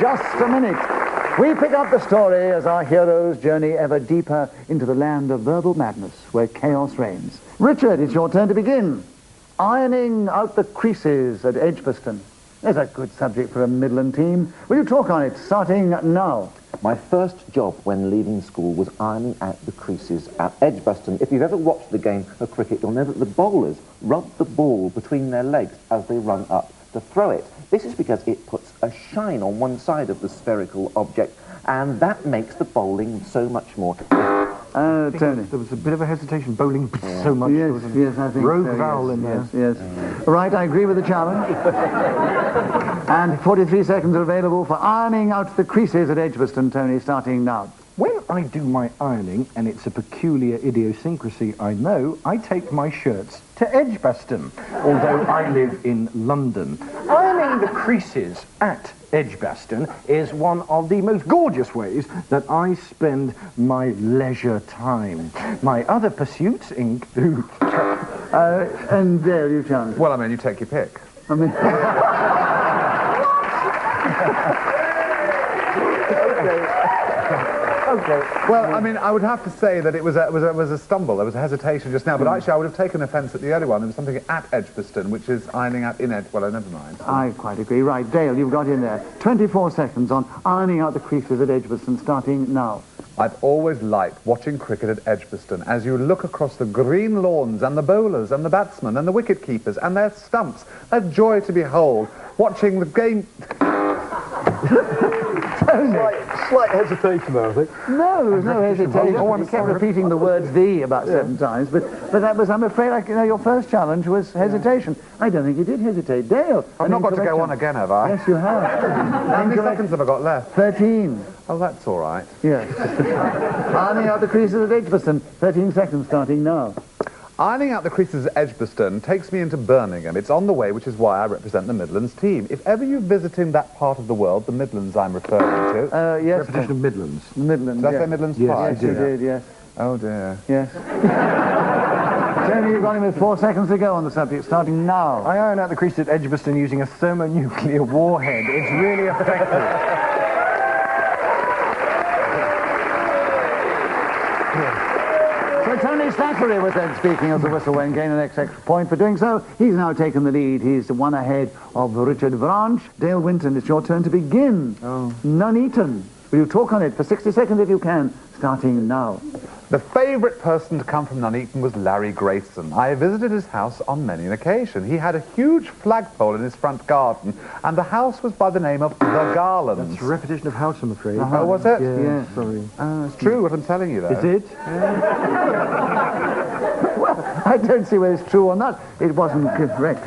just a minute. We pick up the story as our heroes journey ever deeper into the land of verbal madness, where chaos reigns. Richard, it's your turn to begin. Ironing out the creases at Edgbaston. There's a good subject for a Midland team. Will you talk on it, starting now? My first job when leaving school was ironing out the creases at Edgbaston. If you've ever watched the game of cricket, you'll know that the bowlers rub the ball between their legs as they run up to throw it. This is because it puts a shine on one side of the spherical object, and that makes the bowling so much more. Tony. There was a bit of a hesitation, bowling so much. Yes, yes, I think rogue so, vowel yes, in there. Yes, yes. Right, I agree with the challenge. And 43 seconds are available for ironing out the creases at Edgbaston, Tony, starting now. When I do my ironing, and it's a peculiar idiosyncrasy I know, I take my shirts to Edgbaston, although I live in London. Ironing the creases at Edgbaston is one of the most gorgeous ways that I spend my leisure time. My other pursuits include... And there you challenge. Well, I mean, you take your pick. I mean... Okay. Well, I mean, I would have to say that it was a stumble. There was a hesitation just now, but actually I would have taken offence at the early one. There was something at Edgbaston, which is ironing out in Well, never mind. I quite agree. Right, Dale, you've got in there. 24 seconds on ironing out the creases at Edgbaston, starting now. I've always liked watching cricket at Edgbaston as you look across the green lawns and the bowlers and the batsmen and the wicket keepers and their stumps. A joy to behold. Watching the game... Slight hesitation there, I think. No, there was no hesitation. You kept repeating the word "the" about 7 times, but that was, I'm afraid, your first challenge was hesitation. I don't think you did hesitate. Dale. I've not got to go on again, have I? Yes, you have. How many seconds have I got left? 13. Oh, that's all right. Yes. Ironing out the creases at Edgbaston. 13 seconds starting now. Ironing out the creases at Edgbaston takes me into Birmingham. It's on the way, which is why I represent the Midlands team. If ever you're visiting that part of the world, the Midlands I'm referring to... Yes. Repetition of Midlands. Midlands, Did I say Midlands Yes, twice? Yes, you did, yes. Oh, dear. Yes. Tony, you've got him with 4 seconds to go on the subject, starting now. I iron out the creases at Edgbaston using a thermonuclear warhead. It's really effective. So Tony Thackeray was then speaking as the whistle when gaining an extra point for doing so. He's now taken the lead. He's one ahead of Richard Branch. Dale Winton, it's your turn to begin. Oh. Nuneaton. Will you talk on it for 60 seconds if you can, starting now. The favourite person to come from Nuneaton was Larry Grayson. I visited his house on many an occasion. He had a huge flagpole in his front garden, and the house was by the name of The Garlands. It's a repetition of house, I'm afraid. Oh, was it? Yeah, sorry. It's true what I'm telling you, though. Is it? Well, I don't see whether it's true or not. It wasn't correct.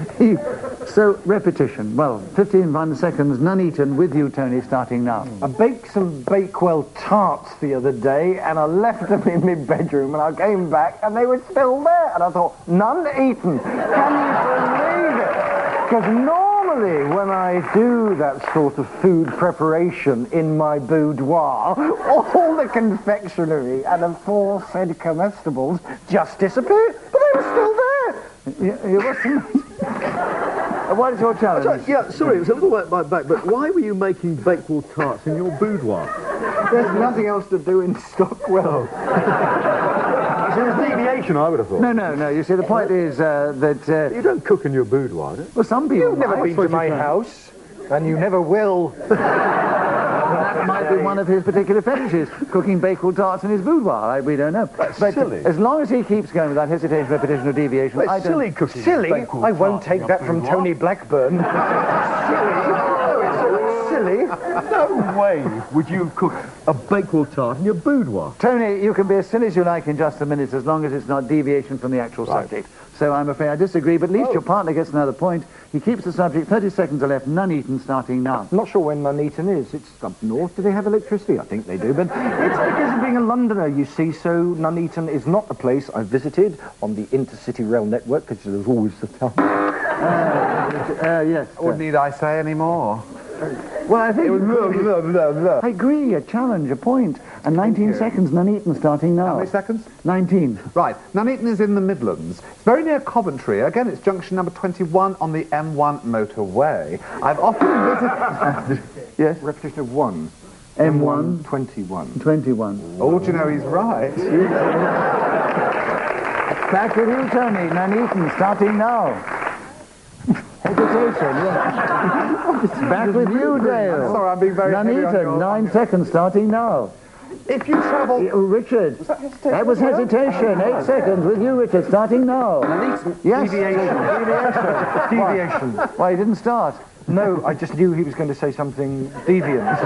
So, repetition. Well, 15 seconds. Nuneaton with you, Tony, starting now. I baked some Bakewell tarts the other day, and I left them in my bedroom, and I came back, and they were still there. And I thought, none eaten. Can you believe it? Because normally, when I do that sort of food preparation in my boudoir, all the confectionery and the aforesaid comestibles just disappeared. But they were still there. What is your challenge? Sorry, it was a little at my back, but why were you making Bakewell tarts in your boudoir? There's nothing else to do in Stockwell. It's a deviation, I would have thought. No. You see, the point is that... You don't cook in your boudoir, do you? well, some people You've never might. been to my house, and you never will. That might be one of his particular fetishes, cooking Bakewell tarts in his boudoir. We don't know. That's but silly. As long as he keeps going with that hesitation, repetition, or deviation, It's I don't... silly cooking. Silly? Bakewell I won't tarts in take your that from boudoir. Tony Blackburn. Silly? No way would you cook a Bakewell tart in your boudoir. Tony, you can be as silly as you like in just a minute, as long as it's not deviation from the actual subject. So I'm afraid I disagree, but at least your partner gets another point. He keeps the subject. 30 seconds are left. Nuneaton starting now. I'm not sure where Nuneaton is. It's up north. Do they have electricity? I think they do, but it's because of being a Londoner, you see, so Nuneaton is not a place I visited on the Intercity Rail network, because there's always the town. Yes. What need I say any more? Well, I think... I agree. A challenge, a point. And 19 seconds. Nuneaton starting now. How many seconds? 19. Right. Nuneaton is in the Midlands. It's very near Coventry. Again, it's junction number 21 on the M1 motorway. I've often visited... Yes. Repetition of 1. M1. 21. 21. Oh, do you know he's right? Back with you, Tony. Nuneaton, starting now. Hesitation. Yeah. Back with you, Dale. Sorry, I'm being very heavy on Nuneaton, your- 9 seconds, starting now. If you travel... Richard. That was hesitation. 8 seconds with you, Richard, starting now. Yes. Deviation. Why, he didn't start? No, I just knew he was going to say something deviant.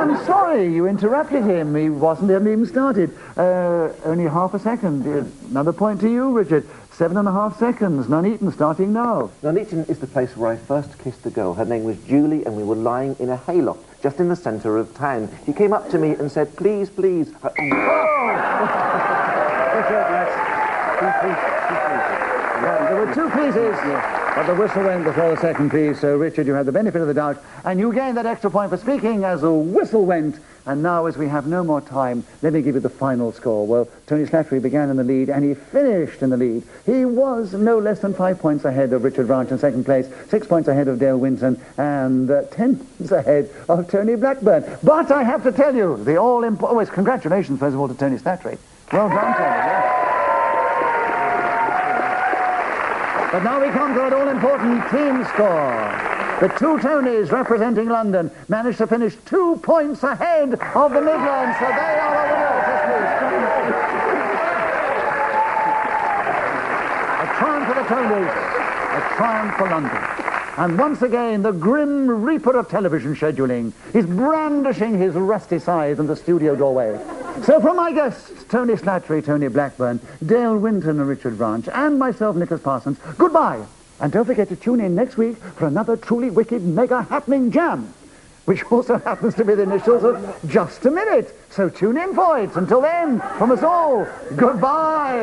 I'm sorry, you interrupted him. He hadn't even started. Only half a second. Another point to you, Richard. 7.5 seconds. Nuneaton, starting now. Nuneaton is the place where I first kissed a girl. Her name was Julie, and we were lying in a hayloft just in the centre of town. She came up to me and said, please, please. There were 2 pleases, but the whistle went before the second please, so Richard, you had the benefit of the doubt, and you gained that extra point for speaking as the whistle went. And now, as we have no more time, let me give you the final score. Well, Tony Slattery began in the lead, and he finished in the lead. He was no less than 5 points ahead of Richard Branch in second place, 6 points ahead of Dale Winton, and 10 points ahead of Tony Blackburn. But I have to tell you, the all-important... congratulations, first of all, to Tony Slattery. Well done, Tony. Yeah. But now we come to that all-important team score. The 2 Tonys representing London managed to finish 2 points ahead of the Midlands, so they are the winners this week. A triumph for the Tonys, a triumph for London. And once again, the grim reaper of television scheduling is brandishing his rusty scythe in the studio doorway. So from my guests, Tony Slattery, Tony Blackburn, Dale Winton and Richard Branch, and myself, Nicholas Parsons, goodbye. And don't forget to tune in next week for another truly wicked, mega happening jam, which also happens to be the initials of Just a Minute. So tune in for it. Until then, from us all, goodbye.